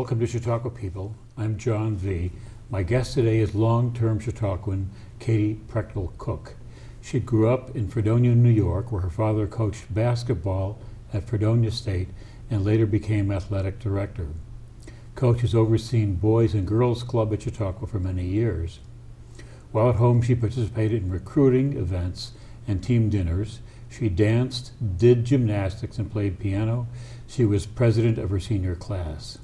Welcome to Chautauqua People. I'm John V. My guest today is long-term Chautauquan Katie Prechtel Cook. She grew up in Fredonia, New York, where her father coached basketball at Fredonia State and later became athletic director. Coach has overseen Boys and Girls Club at Chautauqua for many years. While at home, she participated in recruiting events and team dinners. She danced, did gymnastics, and played piano. She was president of her senior class.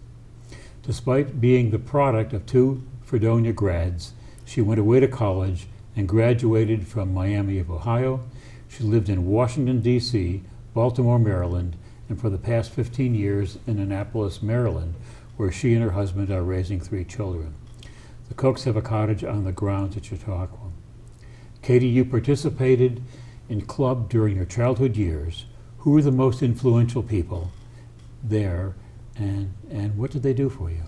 Despite being the product of two Fredonia grads, she went away to college and graduated from Miami of Ohio. She lived in Washington, D.C., Baltimore, Maryland, and for the past 15 years in Annapolis, Maryland, where she and her husband are raising 3 children. The Cooks have a cottage on the grounds at Chautauqua. Katie, you participated in club during your childhood years. Who were the most influential people there, and what did they do for you?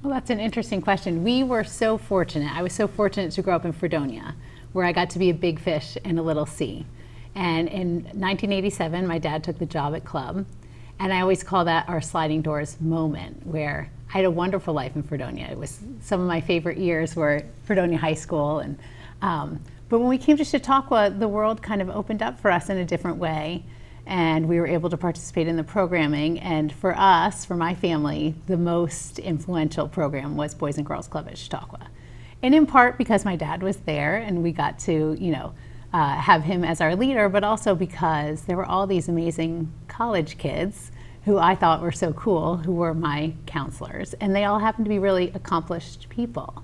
Well, that's an interesting question. We were so fortunate. I was so fortunate to grow up in Fredonia, where I got to be a big fish in a little sea. And in 1987, my dad took the job at club, and I always call that our sliding doors moment, where I had a wonderful life in Fredonia. It was some of my favorite years were Fredonia High School, and but when we came to Chautauqua, the world kind of opened up for us in a different way, and we were able to participate in the programming. And for us, for my family, the most influential program was Boys and Girls Club at Chautauqua. And in part because my dad was there and we got to, have him as our leader, but also because there were all these amazing college kids who I thought were so cool, who were my counselors. And they all happened to be really accomplished people.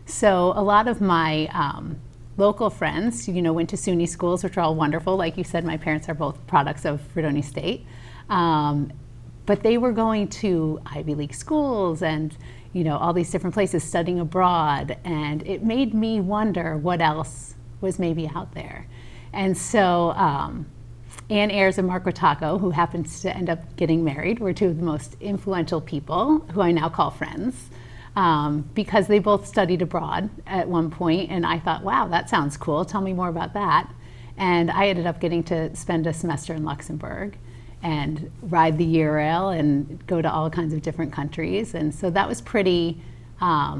So a lot of my local friends, went to SUNY schools, which are all wonderful. Like you said, my parents are both products of Fredonia State. But they were going to Ivy League schools and, all these different places, studying abroad. And it made me wonder what else was maybe out there. And so Ann Ayers and Mark Rotaco, who happens to end up getting married, were two of the most influential people who I now call friends. Because they both studied abroad at one point, and I thought, wow, that sounds cool. Tell me more about that. And I ended up getting to spend a semester in Luxembourg and ride the Eurail and go to all kinds of different countries. And so that was pretty a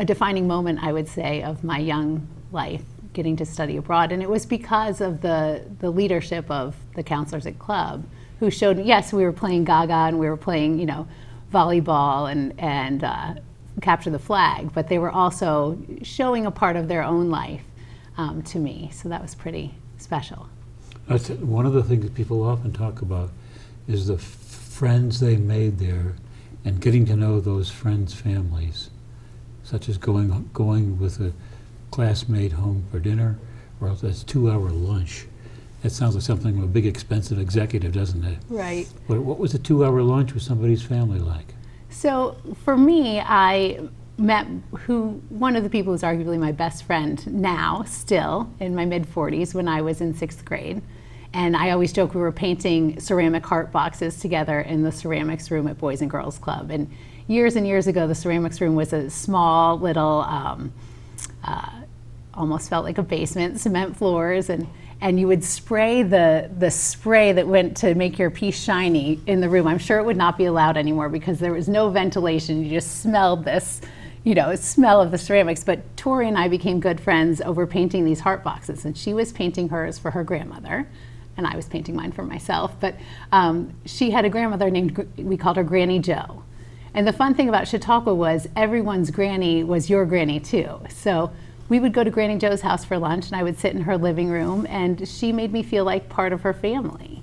defining moment, I would say, of my young life, getting to study abroad. And it was because of the leadership of the counselors at club who showed, yes, we were playing Gaga and we were playing, volleyball and capture the flag, but they were also showing a part of their own life to me. So that was pretty special. That's one of the things that people often talk about is the friends they made there and getting to know those friends' families, such as going with a classmate home for dinner, or else that's 2-hour lunch. That sounds like something of a big expensive executive, doesn't it? Right. But what was a 2-hour lunch with somebody's family like? So for me, I met one of the people who's arguably my best friend now, still in my mid-40s, when I was in 6th grade. And I always joke we were painting ceramic heart boxes together in the ceramics room at Boys and Girls Club. And years ago, the ceramics room was a small little, almost felt like a basement, cement floors, and you would spray the spray that went to make your piece shiny in the room. I'm sure it would not be allowed anymore because there was no ventilation. You just smelled this, smell of the ceramics. But Tori and I became good friends over painting these heart boxes. And she was painting hers for her grandmother, and I was painting mine for myself. But she had a grandmother we called her Granny Joe. And the fun thing about Chautauqua was everyone's granny was your granny too. So we would go to Granny Joe's house for lunch, and I would sit in her living room, and she made me feel like part of her family.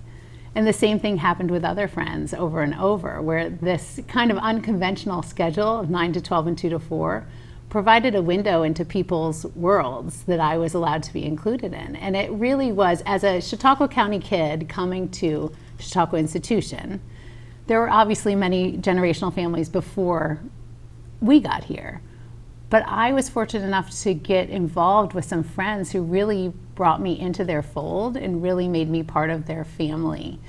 And the same thing happened with other friends over and over, where this kind of unconventional schedule of 9 to 12 and 2 to 4 provided a window into people's worlds that I was allowed to be included in. And it really was, as a Chautauqua County kid coming to Chautauqua Institution, there were obviously many generational families before we got here. But I was fortunate enough to get involved with some friends who really brought me into their fold and really made me part of their family.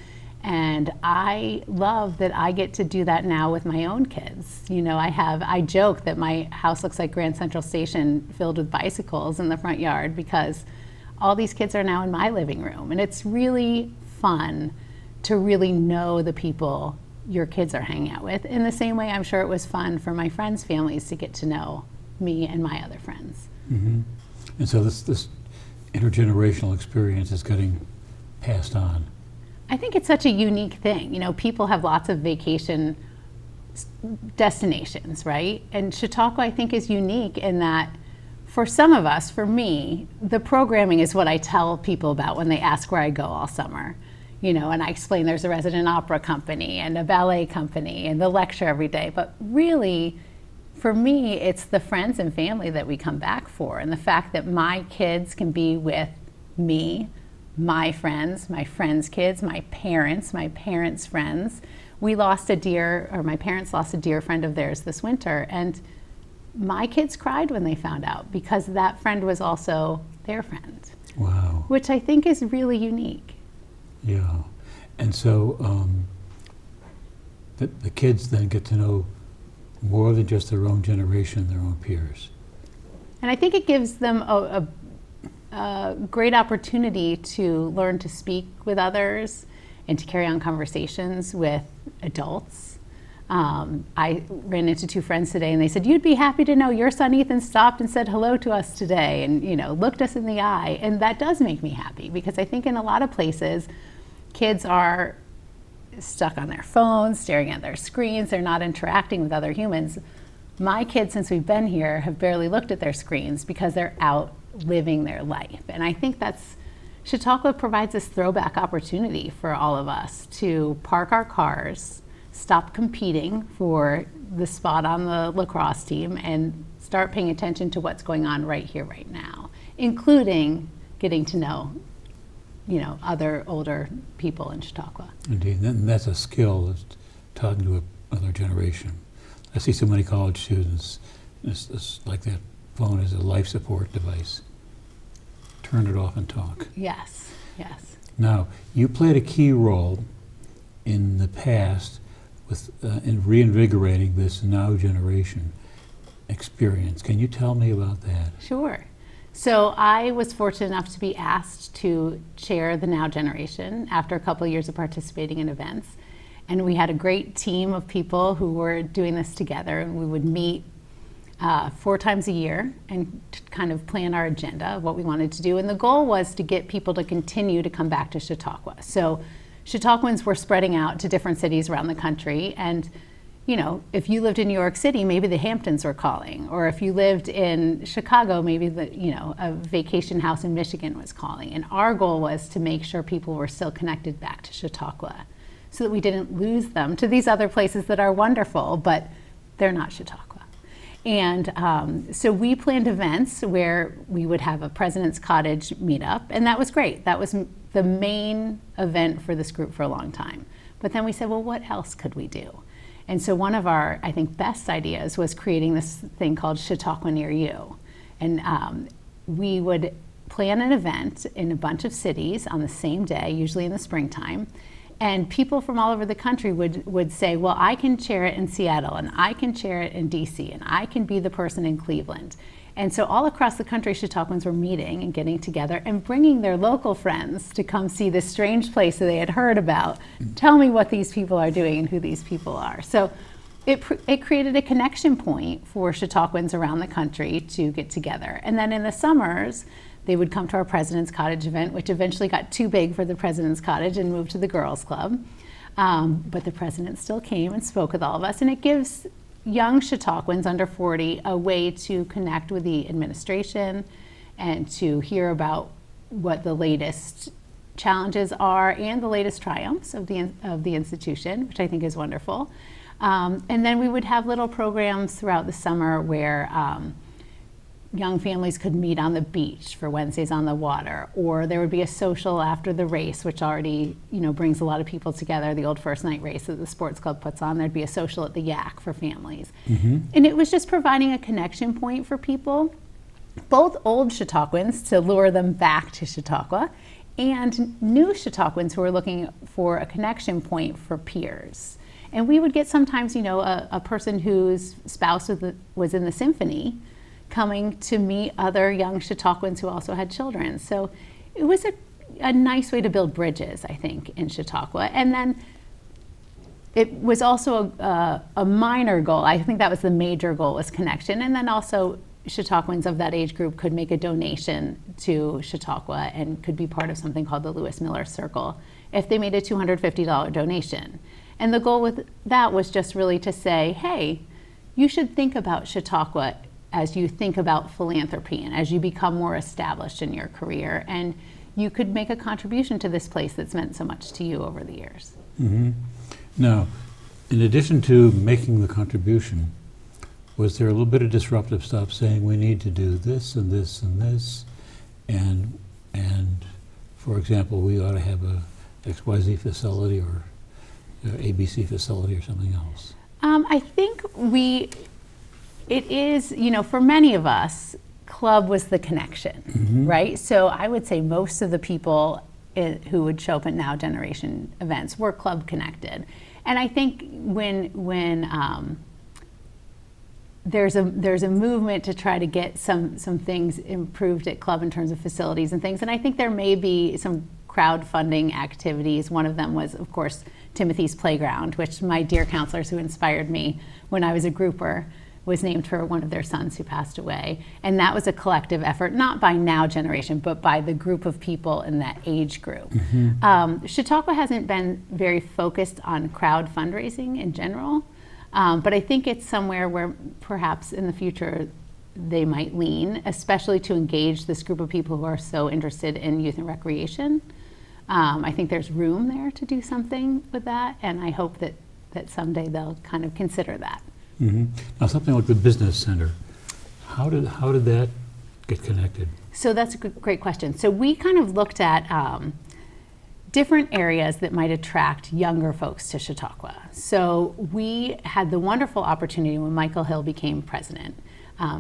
And I love that I get to do that now with my own kids. I joke that my house looks like Grand Central Station filled with bicycles in the front yard because all these kids are now in my living room. And it's really fun to really know the people your kids are hanging out with. In the same way, I'm sure it was fun for my friends' families to get to know me and my other friends. Mm-hmm. And so this intergenerational experience is getting passed on. I think it's such a unique thing. People have lots of vacation destinations, right? And Chautauqua, I think, is unique in that for some of us, for me, the programming is what I tell people about when they ask where I go all summer. And I explain there's a resident opera company and a ballet company and the lecture every day. But really, for me, it's the friends and family that we come back for, and the fact that my kids can be with me, my friends' kids, my parents' friends. We lost a dear, or my parents lost a dear friend of theirs this winter, and my kids cried when they found out because that friend was also their friend. Wow. Which I think is really unique. Yeah. And so the kids then get to know more than just their own generation, their own peers. And I think it gives them a great opportunity to learn to speak with others and to carry on conversations with adults. I ran into two friends today and they said, "You'd be happy to know your son Ethan stopped and said hello to us today and looked us in the eye." And that does make me happy because I think in a lot of places kids are stuck on their phones, staring at their screens, they're not interacting with other humans. My kids, since we've been here, have barely looked at their screens because they're out living their life. And I think Chautauqua provides this throwback opportunity for all of us to park our cars, stop competing for the spot on the lacrosse team, and start paying attention to what's going on right here, right now, including getting to know, other older people in Chautauqua. Indeed, and that's a skill, is talking to another generation. I see so many college students, it's like that phone is a life support device. Turn it off and talk. Yes. Now, you played a key role in the past in reinvigorating this now generation experience. Can you tell me about that? Sure. So I was fortunate enough to be asked to chair the Now Generation after a couple of years of participating in events. And we had a great team of people who were doing this together, and we would meet 4 times a year and kind of plan our agenda of what we wanted to do. And the goal was to get people to continue to come back to Chautauqua. So Chautauquans were spreading out to different cities around the country. And, if you lived in New York City, maybe the Hamptons were calling. Or if you lived in Chicago, maybe a vacation house in Michigan was calling. And our goal was to make sure people were still connected back to Chautauqua so that we didn't lose them to these other places that are wonderful, but they're not Chautauqua. And so we planned events where we would have a President's Cottage meetup, and that was great. That was the main event for this group for a long time. But then we said, well, what else could we do? And so one of our, I think, best ideas was creating this thing called Chautauqua Near You. And we would plan an event in a bunch of cities on the same day, usually in the springtime. And people from all over the country would say, well, I can chair it in Seattle, and I can chair it in DC, and I can be the person in Cleveland. And so all across the country, Chautauquans were meeting and getting together and bringing their local friends to come see this strange place that they had heard about. Tell me what these people are doing and who these people are. So it created a connection point for Chautauquans around the country to get together. And then in the summers, they would come to our President's Cottage event, which eventually got too big for the President's Cottage and moved to the Girls Club. But the president still came and spoke with all of us, and it gives young Chautauquans under 40 a way to connect with the administration and to hear about what the latest challenges are and the latest triumphs of the institution, which I think is wonderful. And then we would have little programs throughout the summer where young families could meet on the beach for Wednesdays on the Water, or there would be a social after the race, which already brings a lot of people together. The old first night race that the sports club puts on, there'd be a social at the Yak for families. Mm-hmm. And it was just providing a connection point for people, both old Chautauquans to lure them back to Chautauqua, and new Chautauquans who were looking for a connection point for peers. And we would get sometimes, a person whose spouse was in the symphony coming to meet other young Chautauquans who also had children. So it was a nice way to build bridges, I think, in Chautauqua. And then it was also a minor goal. I think that was the major goal, was connection. And then also Chautauquans of that age group could make a donation to Chautauqua and could be part of something called the Lewis Miller Circle if they made a $250 donation. And the goal with that was just really to say, hey, you should think about Chautauqua as you think about philanthropy and as you become more established in your career. And you could make a contribution to this place that's meant so much to you over the years. Mm-hmm. Now, in addition to making the contribution, was there a little bit of disruptive stuff saying we need to do this and this and this, and for example, we ought to have a XYZ facility or ABC facility or something else? I think it is, for many of us, club was the connection, Mm-hmm. right? So I would say most of the people who would show up at Now Generation events were club connected. And I think when there's a movement to try to get some things improved at club in terms of facilities and things, and I think there may be some crowdfunding activities. One of them was, of course, Timothy's Playground, which my dear counselors who inspired me when I was a grouper was named for one of their sons who passed away. And that was a collective effort, not by Now Generation, but by the group of people in that age group. Mm-hmm. Chautauqua hasn't been very focused on crowd fundraising in general, but I think it's somewhere where perhaps in the future they might lean, especially to engage this group of people who are so interested in youth and recreation. I think there's room there to do something with that, and I hope that someday they'll kind of consider that. Mm-hmm. Now, something like the business center, how did that get connected? So that's a great question. So we kind of looked at different areas that might attract younger folks to Chautauqua. So we had the wonderful opportunity when Michael Hill became president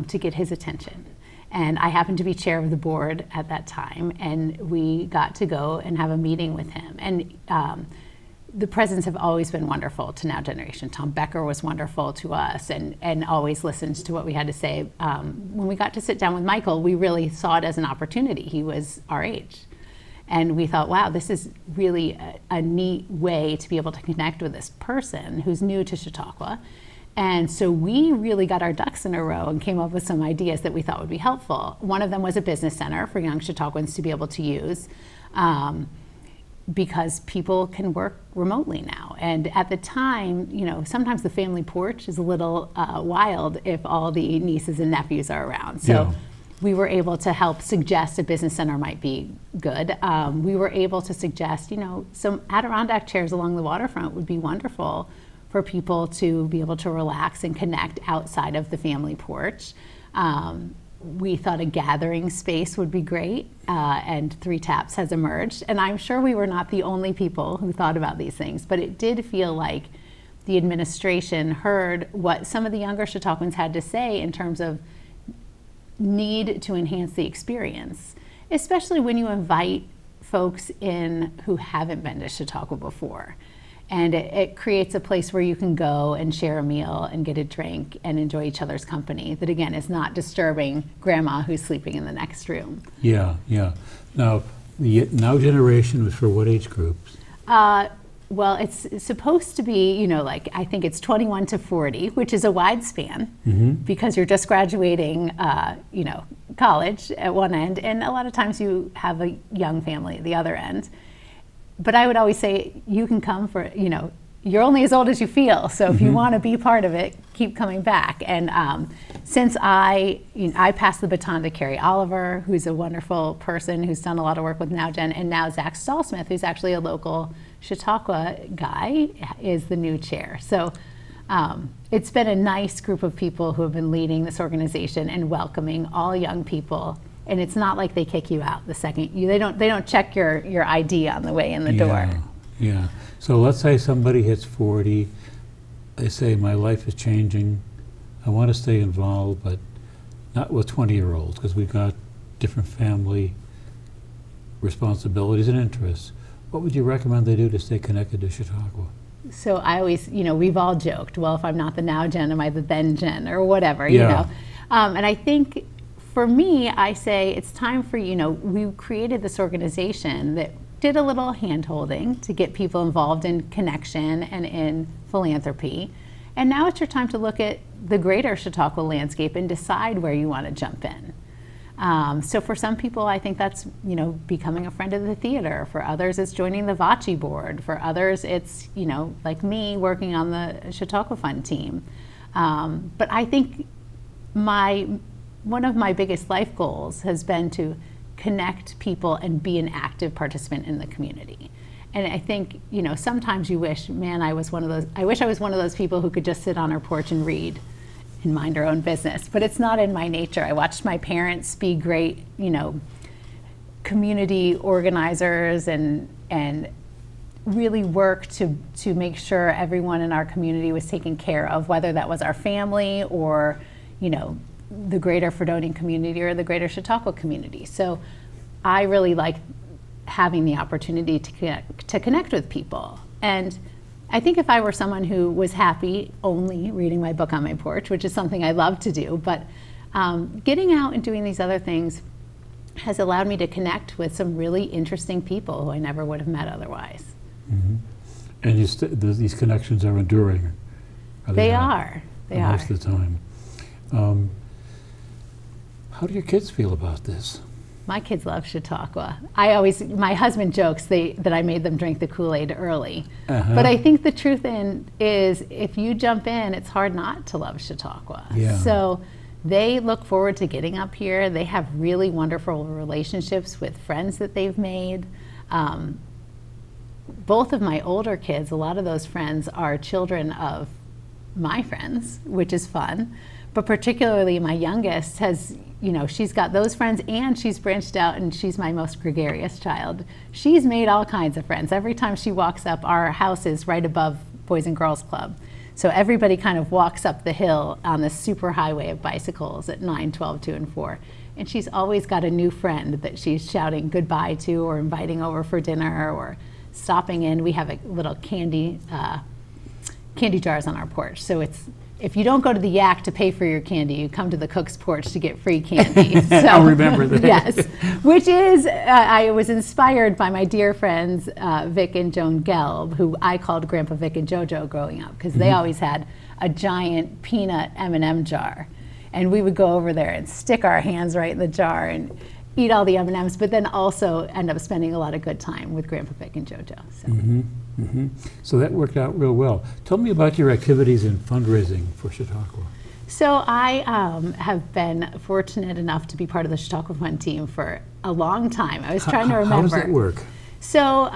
to get his attention. And I happened to be chair of the board at that time, and we got to go and have a meeting with him. And the presidents have always been wonderful to Now Generation. Tom Becker was wonderful to us and always listened to what we had to say. When we got to sit down with Michael, we really saw it as an opportunity. He was our age. And we thought, wow, this is really a neat way to be able to connect with this person who's new to Chautauqua. And so we really got our ducks in a row and came up with some ideas that we thought would be helpful. One of them was a business center for young Chautauquans to be able to use, because people can work remotely now. And at the time, sometimes the family porch is a little wild if all the nieces and nephews are around. So Yeah. we were able to help suggest a business center might be good. We were able to suggest, some Adirondack chairs along the waterfront would be wonderful for people to be able to relax and connect outside of the family porch. We thought a gathering space would be great, and 3 Taps has emerged. And I'm sure we were not the only people who thought about these things, but it did feel like the administration heard what some of the younger Chautauquans had to say in terms of need to enhance the experience, especially when you invite folks in who haven't been to Chautauqua before. And it creates a place where you can go and share a meal and get a drink and enjoy each other's company that, again, is not disturbing grandma who's sleeping in the next room. Yeah. Now, the Now Generation was for what age groups? Well, it's supposed to be, I think it's 21 to 40, which is a wide span, Mm-hmm. because you're just graduating, college at one end, and a lot of times you have a young family at the other end. But I would always say you can come for, you're only as old as you feel. So if you want to be part of it, keep coming back. And since I passed the baton to Carrie Oliver, who's a wonderful person who's done a lot of work with Now Gen, and now Zach Stallsmith, who's actually a local Chautauqua guy, is the new chair. So it's been a nice group of people who have been leading this organization and welcoming all young people. And it's not like they kick you out the second they don't check your ID on the way in the door. Yeah. So let's say somebody hits 40. They say, my life is changing. I want to stay involved, but not with 20-year-olds, because we've got different family responsibilities and interests. What would you recommend they do to stay connected to Chautauqua? So I always, we've all joked, well, if I'm not the now gen, am I the then gen, or whatever, Yeah. And I think for me, I say it's time for, we created this organization that did a little hand-holding to get people involved in connection and in philanthropy. And now it's your time to look at the greater Chautauqua landscape and decide where you want to jump in. So for some people, I think that's, becoming a friend of the theater. For others, it's joining the Vachi board. For others, it's, like me, working on the Chautauqua Fund team. But I think one of my biggest life goals has been to connect people and be an active participant in the community. And I think, sometimes you wish, man, I wish I was one of those people who could just sit on her porch and read and mind her own business. But it's not in my nature. I watched my parents be great, community organizers and really work to make sure everyone in our community was taken care of, whether that was our family or, the greater Fredonian community or the greater Chautauqua community. So I really like having the opportunity to connect with people. And I think if I were someone who was happy only reading my book on my porch, which is something I love to do, but getting out and doing these other things has allowed me to connect with some really interesting people who I never would have met otherwise. Mm-hmm. And these connections are enduring. They are. Most of the time. How do your kids feel about this? My kids love Chautauqua. My husband jokes that I made them drink the Kool-Aid early. Uh-huh. But I think the truth is if you jump in, it's hard not to love Chautauqua. Yeah. So they look forward to getting up here. They have really wonderful relationships with friends that they've made. Both of my older kids, a lot of those friends are children of my friends, which is fun. But particularly my youngest has, she's got those friends and she's branched out and she's my most gregarious child. She's made all kinds of friends. Every time she walks up, our house is right above Boys and Girls Club. So everybody kind of walks up the hill on this super highway of bicycles at 9, 12, 2, and 4. And she's always got a new friend that she's shouting goodbye to or inviting over for dinner or stopping in. We have a little candy jars on our porch. So if you don't go to the Yak to pay for your candy, you come to the cook's porch to get free candy. So, I'll remember that. Yes, which is, I was inspired by my dear friends, Vic and Joan Gelb, who I called Grandpa Vic and JoJo growing up, because they always had a giant peanut M&M jar. And we would go over there and stick our hands right in the jar and eat all the M&Ms, but then also end up spending a lot of good time with Grandpa Vic and JoJo. So. Mm-hmm. Mm-hmm. So that worked out real well. Tell me about your activities in fundraising for Chautauqua. So I have been fortunate enough to be part of the Chautauqua Fund team for a long time. I was trying to remember. How does that work? So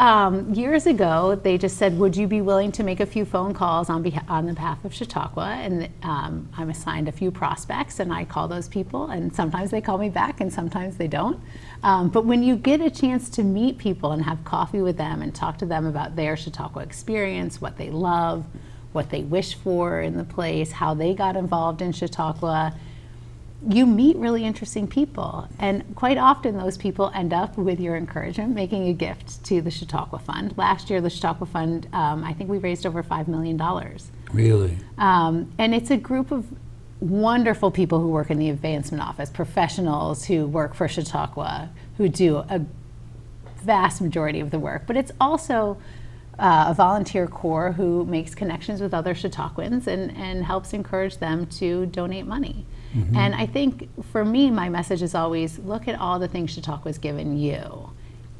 years ago, they just said, would you be willing to make a few phone calls on the behalf of Chautauqua? And I'm assigned a few prospects, and I call those people, and sometimes they call me back, and sometimes they don't. But when you get a chance to meet people and have coffee with them and talk to them about their Chautauqua experience, what they love, what they wish for in the place, how they got involved in Chautauqua, you meet really interesting people. And quite often those people end up, with your encouragement, making a gift to the Chautauqua Fund. Last year, the Chautauqua Fund, I think we raised over $5 million. Really? And it's a group of wonderful people who work in the advancement office, professionals who work for Chautauqua, who do a vast majority of the work. But it's also a volunteer corps who makes connections with other Chautauquans and helps encourage them to donate money. Mm-hmm. And I think for me, my message is always, look at all the things Chautauqua's given you.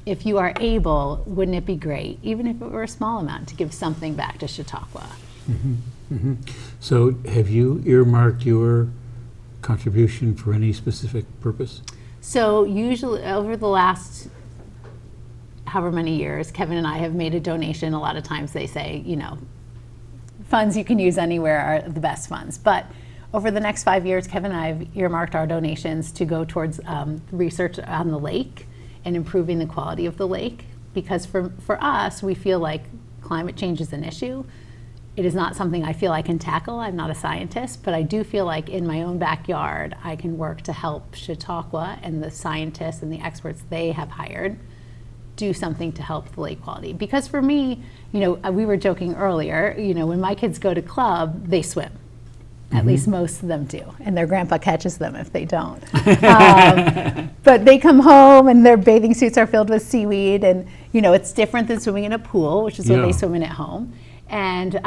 If you are able, wouldn't it be great, even if it were a small amount, to give something back to Chautauqua? Mm-hmm. Mm-hmm. So have you earmarked your contribution for any specific purpose? So usually over the last however many years, Kevin and I have made a donation. A lot of times they say, funds you can use anywhere are the best funds. But over the next 5 years, Kevin and I have earmarked our donations to go towards research on the lake and improving the quality of the lake. Because for us, we feel like climate change is an issue. It is not something I feel I can tackle. I'm not a scientist, but I do feel like in my own backyard, I can work to help Chautauqua and the scientists and the experts they have hired do something to help the lake quality. Because for me, we were joking earlier, when my kids go to club, they swim. At least most of them do, and their grandpa catches them if they don't. But they come home and their bathing suits are filled with seaweed, and it's different than swimming in a pool, which is what they swim in at home. And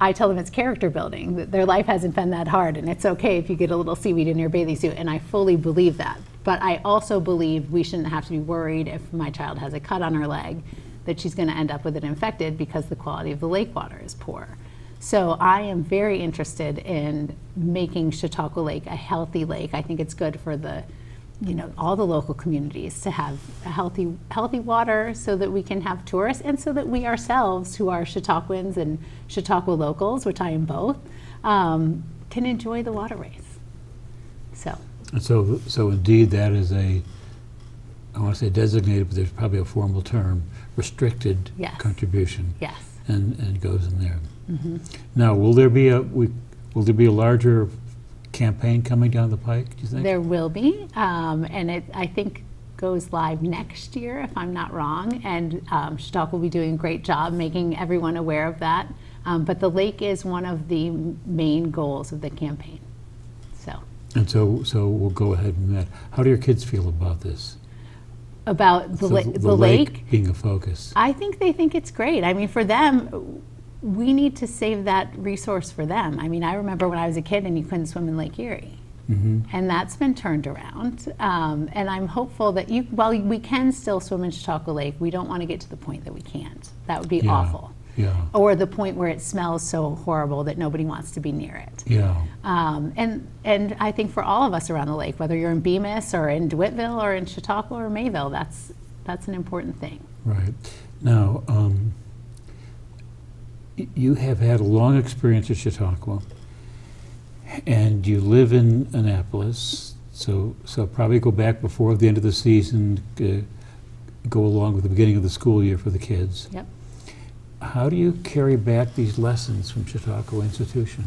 I tell them it's character building, that their life hasn't been that hard, and it's okay if you get a little seaweed in your bathing suit, and I fully believe that. But I also believe we shouldn't have to be worried if my child has a cut on her leg that she's going to end up with it infected because the quality of the lake water is poor. So I am very interested in making Chautauqua Lake a healthy lake. I think it's good for the, all the local communities to have a healthy water so that we can have tourists and so that we ourselves, who are Chautauquans and Chautauqua locals, which I am both, can enjoy the waterways. So indeed that is I want to say designated, but there's probably a formal term, restricted contribution. Yes. And goes in there. Mm-hmm. Now, will there be a larger campaign coming down the pike, do you think? There will be, and it, I think, goes live next year, if I'm not wrong, and Chautauqua will be doing a great job making everyone aware of that. But the lake is one of the main goals of the campaign. So we'll go ahead and that. How do your kids feel about this? About the lake being a focus? I think they think it's great. I mean, for them, we need to save that resource for them. I mean, I remember when I was a kid and you couldn't swim in Lake Erie. Mm-hmm. And that's been turned around. And I'm hopeful that while we can still swim in Chautauqua Lake, we don't want to get to the point that we can't. That would be awful. Yeah. Or the point where it smells so horrible that nobody wants to be near it. Yeah. And I think for all of us around the lake, whether you're in Bemis or in DeWittville or in Chautauqua or Mayville, that's an important thing. Right. Now, you have had a long experience at Chautauqua, and you live in Annapolis, so probably go back before the end of the season, go along with the beginning of the school year for the kids. Yep. How do you carry back these lessons from Chautauqua Institution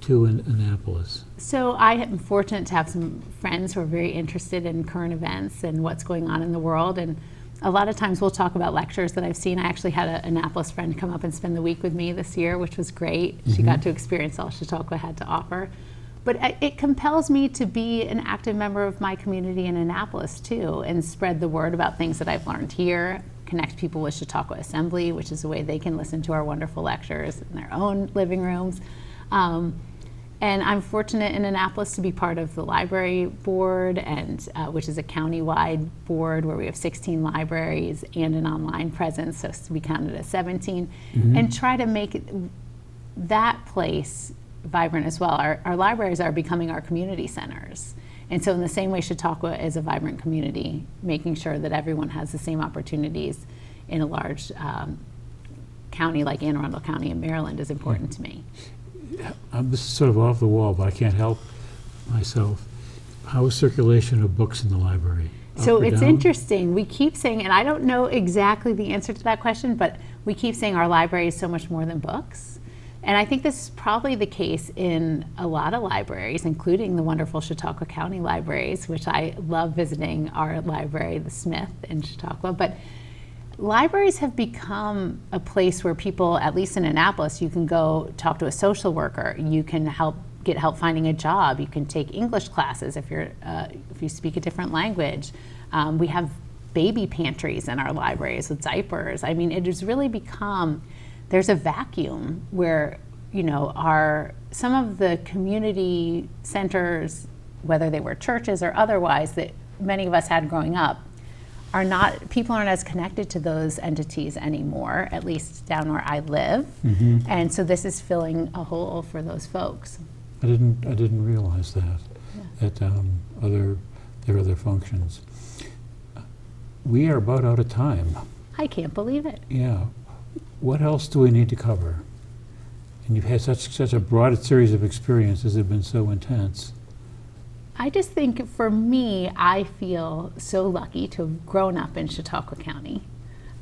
to Annapolis? So I am fortunate to have some friends who are very interested in current events and what's going on in the world, and a lot of times we'll talk about lectures that I've seen. I actually had an Annapolis friend come up and spend the week with me this year, which was great. Mm-hmm. She got to experience all Chautauqua had to offer. But it compels me to be an active member of my community in Annapolis too, and spread the word about things that I've learned here, connect people with Chautauqua Assembly, which is a way they can listen to our wonderful lectures in their own living rooms. And I'm fortunate in Annapolis to be part of the library board, and which is a county-wide board where we have 16 libraries and an online presence, so we counted as 17, mm-hmm. and try to make that place vibrant as well. Our libraries are becoming our community centers. And so in the same way Chautauqua is a vibrant community, making sure that everyone has the same opportunities in a large county like Anne Arundel County in Maryland is important to me. This is sort of off the wall, but I can't help myself. How is circulation of books in the library? So it's interesting. We keep saying, and I don't know exactly the answer to that question, but we keep saying our library is so much more than books. And I think this is probably the case in a lot of libraries, including the wonderful Chautauqua County libraries, which I love visiting our library, the Smith in Chautauqua. But libraries have become a place where people, at least in Annapolis, you can go talk to a social worker. You can get help finding a job. You can take English classes if you speak a different language. We have baby pantries in our libraries with diapers. I mean, it has really become, there's a vacuum where, some of the community centers, whether they were churches or otherwise, that many of us had growing up, people aren't as connected to those entities anymore, at least down where I live. Mm-hmm. And so this is filling a hole for those folks. I didn't realize that. Yeah. That there are other functions. We are about out of time. I can't believe it. Yeah. What else do we need to cover? And you've had such a broad series of experiences that have been so intense. I just think for me, I feel so lucky to have grown up in Chautauqua County.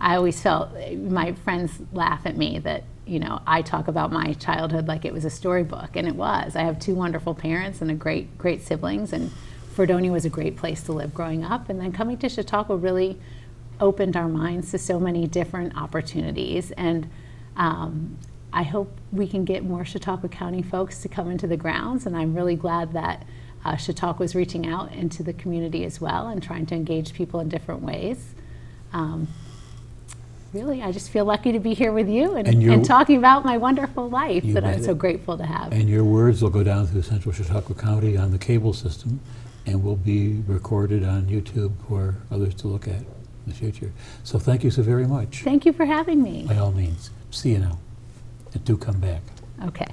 I always felt, my friends laugh at me that, I talk about my childhood like it was a storybook, and it was. I have two wonderful parents and great siblings, and Fredonia was a great place to live growing up. And then coming to Chautauqua really opened our minds to so many different opportunities. And I hope we can get more Chautauqua County folks to come into the grounds, and I'm really glad that Chautauqua is reaching out into the community as well and trying to engage people in different ways. Really, I just feel lucky to be here with you And and, you're- talking about my wonderful life You that I'm bet. so grateful to have. And your words will go down through central Chautauqua County on the cable system and will be recorded on YouTube for others to look at in the future. So thank you so very much. Thank you for having me. By all means. See you now. And do come back. Okay.